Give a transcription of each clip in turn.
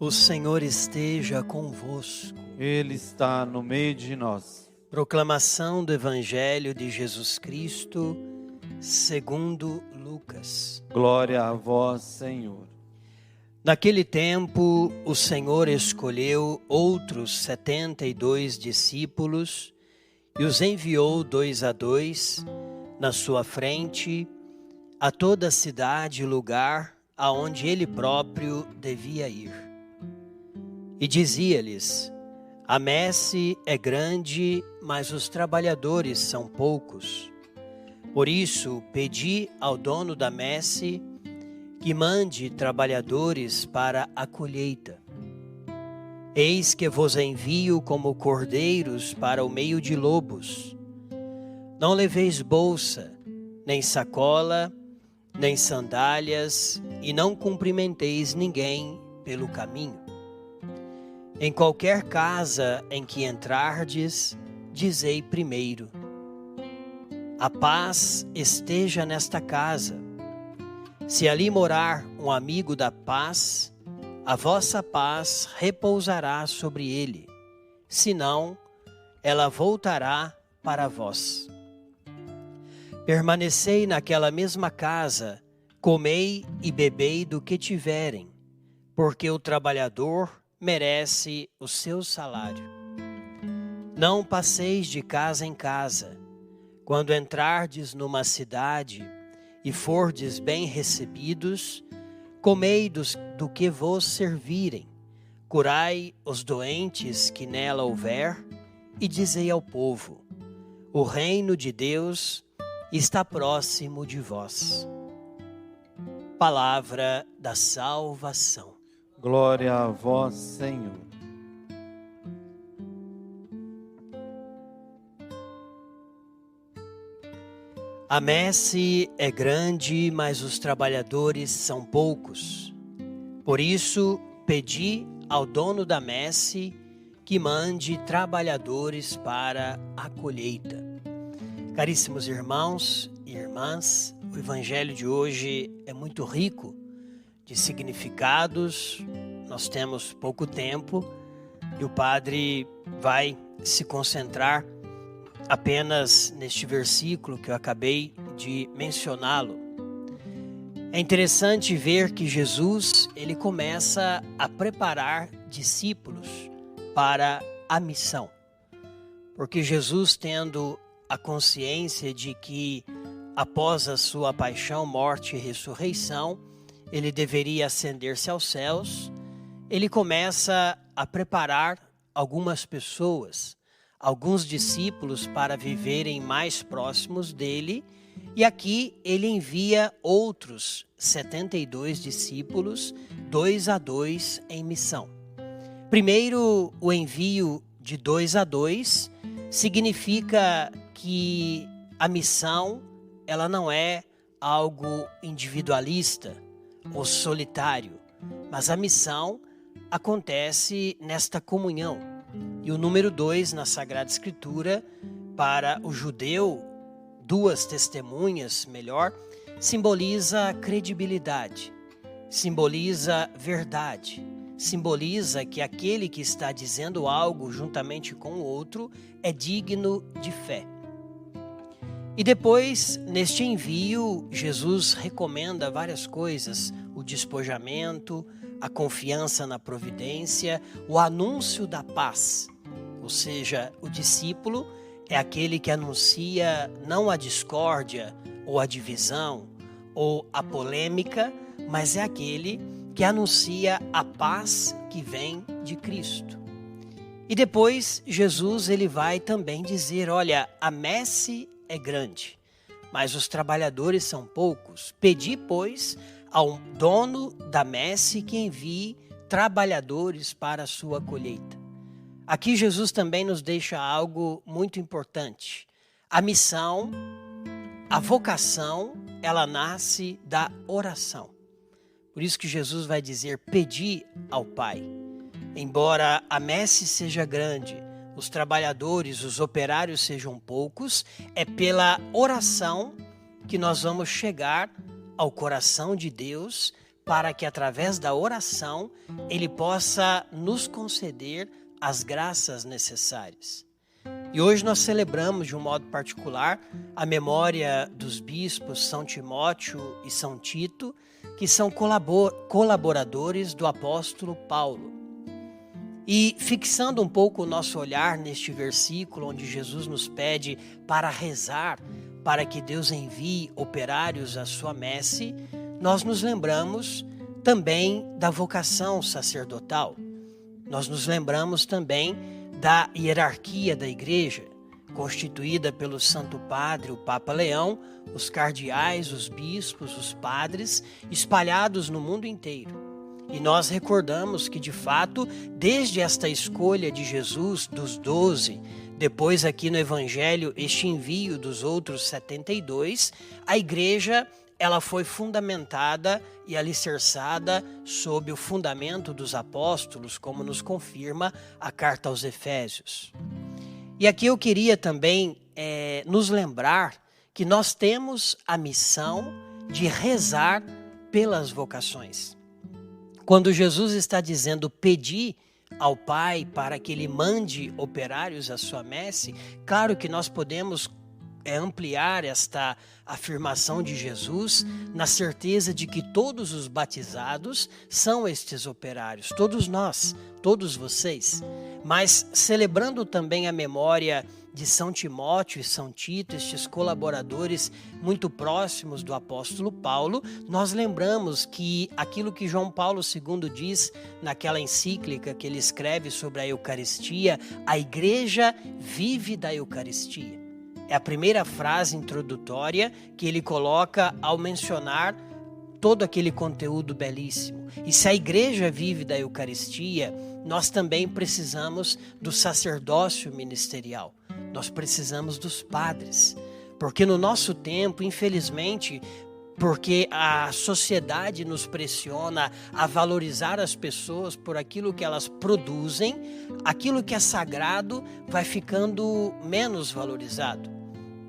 O Senhor esteja convosco. Ele está no meio de nós. Proclamação do Evangelho de Jesus Cristo, segundo Lucas. Glória a vós, Senhor. Naquele tempo, o Senhor escolheu outros 72 discípulos e os enviou 2 a 2 na sua frente a toda a cidade e lugar aonde ele próprio devia ir. E dizia-lhes: a messe é grande, mas os trabalhadores são poucos. Por isso, pedi ao dono da messe que mande trabalhadores para a colheita. Eis que vos envio como cordeiros para o meio de lobos. Não leveis bolsa, nem sacola, nem sandálias, e não cumprimenteis ninguém pelo caminho. Em qualquer casa em que entrardes, dizei primeiro: a paz esteja nesta casa. Se ali morar um amigo da paz, a vossa paz repousará sobre ele, senão ela voltará para vós. Permanecei naquela mesma casa, comei e bebei do que tiverem, porque o trabalhador merece o seu salário. Não passeis de casa em casa. Quando entrardes numa cidade e fordes bem recebidos, comei do que vos servirem, curai os doentes que nela houver, e dizei ao povo: o reino de Deus está próximo de vós. Palavra da salvação. Glória a vós, Senhor. A messe é grande, mas os trabalhadores são poucos. Por isso, pedi ao dono da messe que mande trabalhadores para a colheita. Caríssimos irmãos e irmãs, o Evangelho de hoje é muito rico de significados. Nós temos pouco tempo e o padre vai se concentrar apenas neste versículo que eu acabei de mencioná-lo. É interessante ver que Jesus, ele começa a preparar discípulos para a missão. Porque Jesus, tendo a consciência de que após a sua paixão, morte e ressurreição, ele deveria ascender-se aos céus, ele começa a preparar algumas pessoas, alguns discípulos para viverem mais próximos dele, e aqui ele envia outros 72 discípulos, 2 a 2 em missão. Primeiro, o envio de 2 a 2 significa que a missão ela não é algo individualista ou solitário, mas a missão acontece nesta comunhão. E o número 2 na Sagrada Escritura, para o judeu, 2 testemunhas, simboliza credibilidade, simboliza verdade, simboliza que aquele que está dizendo algo juntamente com o outro é digno de fé. E depois, neste envio, Jesus recomenda várias coisas: o despojamento, a confiança na providência, o anúncio da paz. Ou seja, o discípulo é aquele que anuncia não a discórdia ou a divisão ou a polêmica, mas é aquele que anuncia a paz que vem de Cristo. E depois Jesus ele vai também dizer: olha, a messe é grande, mas os trabalhadores são poucos. Pedi, pois, ao dono da messe que envie trabalhadores para a sua colheita. Aqui Jesus também nos deixa algo muito importante. A missão, a vocação, ela nasce da oração. Por isso que Jesus vai dizer: pedi ao Pai. Embora a messe seja grande, os trabalhadores, os operários sejam poucos, é pela oração que nós vamos chegar ao coração de Deus para que através da oração Ele possa nos conceder as graças necessárias. E hoje nós celebramos de um modo particular a memória dos bispos São Timóteo e São Tito, que são colaboradores do apóstolo Paulo. E fixando um pouco o nosso olhar neste versículo onde Jesus nos pede para rezar, para que Deus envie operários à sua messe, nós nos lembramos também da vocação sacerdotal. Nós nos lembramos também da hierarquia da Igreja, constituída pelo Santo Padre, o Papa Leão, os cardeais, os bispos, os padres, espalhados no mundo inteiro. E nós recordamos que, de fato, desde esta escolha de Jesus dos 12, depois aqui no Evangelho, este envio dos outros 72, a Igreja ela foi fundamentada e alicerçada sob o fundamento dos apóstolos, como nos confirma a carta aos Efésios. E aqui eu queria também nos lembrar que nós temos a missão de rezar pelas vocações. Quando Jesus está dizendo pedi ao Pai para que Ele mande operários à sua messe, claro que nós podemos ampliar esta afirmação de Jesus na certeza de que todos os batizados são estes operários, todos nós, todos vocês. Mas celebrando também a memória de São Timóteo e São Tito, estes colaboradores muito próximos do apóstolo Paulo, nós lembramos que aquilo que João Paulo II diz naquela encíclica que ele escreve sobre a Eucaristia, a Igreja vive da Eucaristia. É a primeira frase introdutória que ele coloca ao mencionar todo aquele conteúdo belíssimo. E se a Igreja vive da Eucaristia, nós também precisamos do sacerdócio ministerial. Nós precisamos dos padres. Porque no nosso tempo, infelizmente, porque a sociedade nos pressiona a valorizar as pessoas por aquilo que elas produzem, aquilo que é sagrado vai ficando menos valorizado.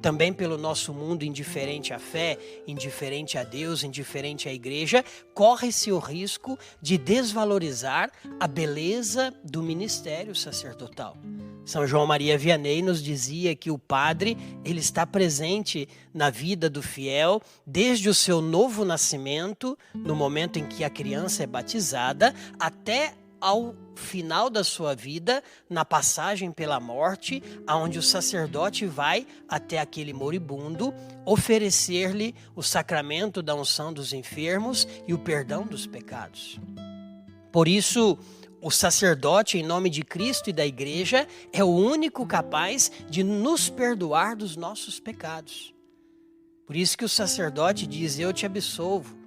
Também pelo nosso mundo indiferente à fé, indiferente a Deus, indiferente à Igreja, corre-se o risco de desvalorizar a beleza do ministério sacerdotal. São João Maria Vianney nos dizia que o padre ele está presente na vida do fiel desde o seu novo nascimento, no momento em que a criança é batizada, até ao final da sua vida, na passagem pela morte, aonde o sacerdote vai até aquele moribundo oferecer-lhe o sacramento da unção dos enfermos e o perdão dos pecados. Por isso, o sacerdote, em nome de Cristo e da Igreja, é o único capaz de nos perdoar dos nossos pecados. Por isso que o sacerdote diz, eu te absolvo.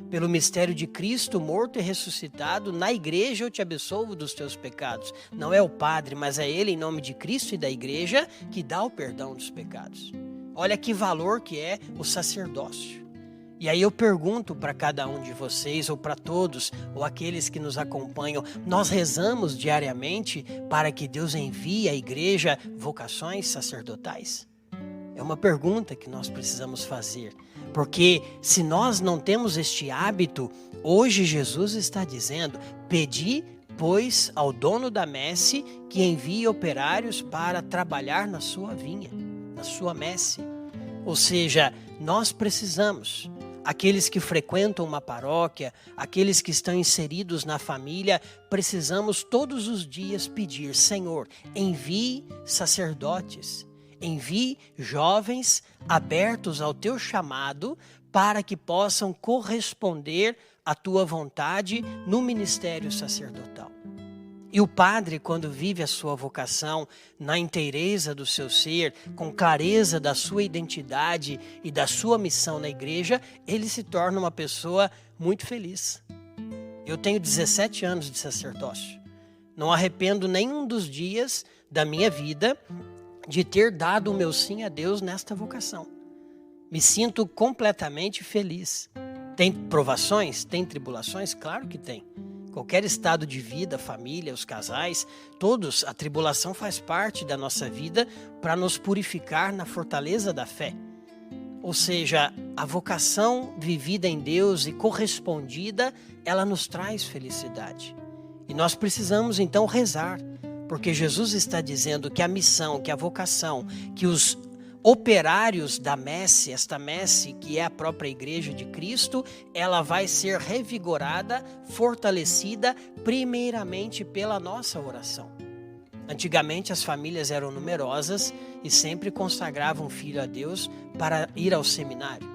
Pelo mistério de Cristo morto e ressuscitado, na Igreja eu te absolvo dos teus pecados. Não é o Padre, mas é Ele, em nome de Cristo e da Igreja, que dá o perdão dos pecados. Olha que valor que é o sacerdócio. E aí eu pergunto para cada um de vocês, ou para todos, ou aqueles que nos acompanham, nós rezamos diariamente para que Deus envie à Igreja vocações sacerdotais? É uma pergunta que nós precisamos fazer. Porque se nós não temos este hábito, hoje Jesus está dizendo, pedi, pois, ao dono da messe que envie operários para trabalhar na sua vinha, na sua messe. Ou seja, nós precisamos, aqueles que frequentam uma paróquia, aqueles que estão inseridos na família, precisamos todos os dias pedir, Senhor, envie sacerdotes, envie jovens abertos ao teu chamado para que possam corresponder à tua vontade no ministério sacerdotal. E o padre, quando vive a sua vocação na inteireza do seu ser, com clareza da sua identidade e da sua missão na Igreja, ele se torna uma pessoa muito feliz. Eu tenho 17 anos de sacerdócio. Não arrependo nenhum dos dias da minha vida de ter dado o meu sim a Deus nesta vocação. Me sinto completamente feliz. Tem provações? Tem tribulações? Claro que tem. Qualquer estado de vida, família, os casais, todos, a tribulação faz parte da nossa vida para nos purificar na fortaleza da fé. Ou seja, a vocação vivida em Deus e correspondida, ela nos traz felicidade. E nós precisamos então rezar, porque Jesus está dizendo que a missão, que a vocação, que os operários da messe, esta messe que é a própria Igreja de Cristo, ela vai ser revigorada, fortalecida primeiramente pela nossa oração. Antigamente as famílias eram numerosas e sempre consagravam o filho a Deus para ir ao seminário.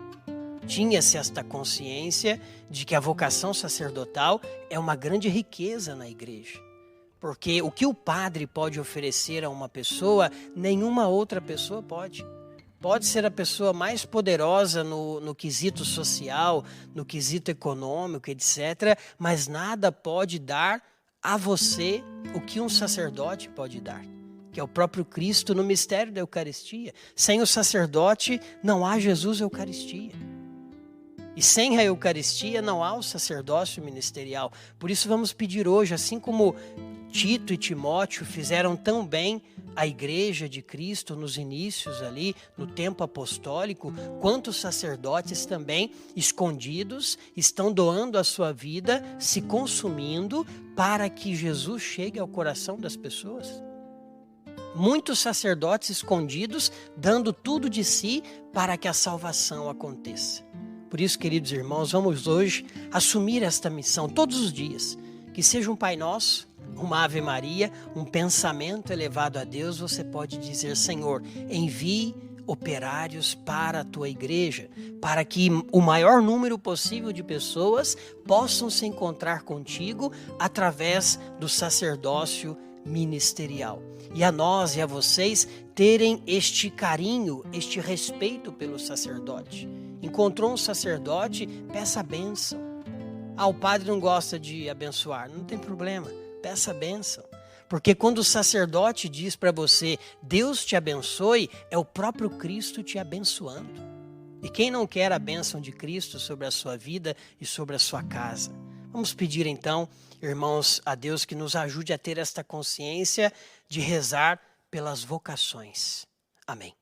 Tinha-se esta consciência de que a vocação sacerdotal é uma grande riqueza na igreja. Porque o que o padre pode oferecer a uma pessoa, nenhuma outra pessoa pode. Pode ser a pessoa mais poderosa no quesito social, no quesito econômico, etc. Mas nada pode dar a você o que um sacerdote pode dar, que é o próprio Cristo no mistério da Eucaristia. Sem o sacerdote não há Jesus Eucaristia. E sem a Eucaristia não há o sacerdócio ministerial. Por isso vamos pedir hoje, assim como Tito e Timóteo fizeram tão bem a Igreja de Cristo nos inícios ali, no tempo apostólico, quantos sacerdotes também escondidos estão doando a sua vida, se consumindo para que Jesus chegue ao coração das pessoas. Muitos sacerdotes escondidos dando tudo de si para que a salvação aconteça. Por isso, queridos irmãos, vamos hoje assumir esta missão todos os dias. Que seja um Pai Nosso, uma Ave Maria, um pensamento elevado a Deus. Você pode dizer: Senhor, envie operários para a tua igreja, para que o maior número possível de pessoas possam se encontrar contigo através do sacerdócio ministerial. E a nós e a vocês terem este carinho, este respeito pelo sacerdote. Encontrou um sacerdote, peça a bênção. O padre não gosta de abençoar, não tem problema, peça a bênção. Porque quando o sacerdote diz para você, Deus te abençoe, é o próprio Cristo te abençoando. E quem não quer a bênção de Cristo sobre a sua vida e sobre a sua casa? Vamos pedir então, irmãos, a Deus que nos ajude a ter esta consciência de rezar pelas vocações. Amém.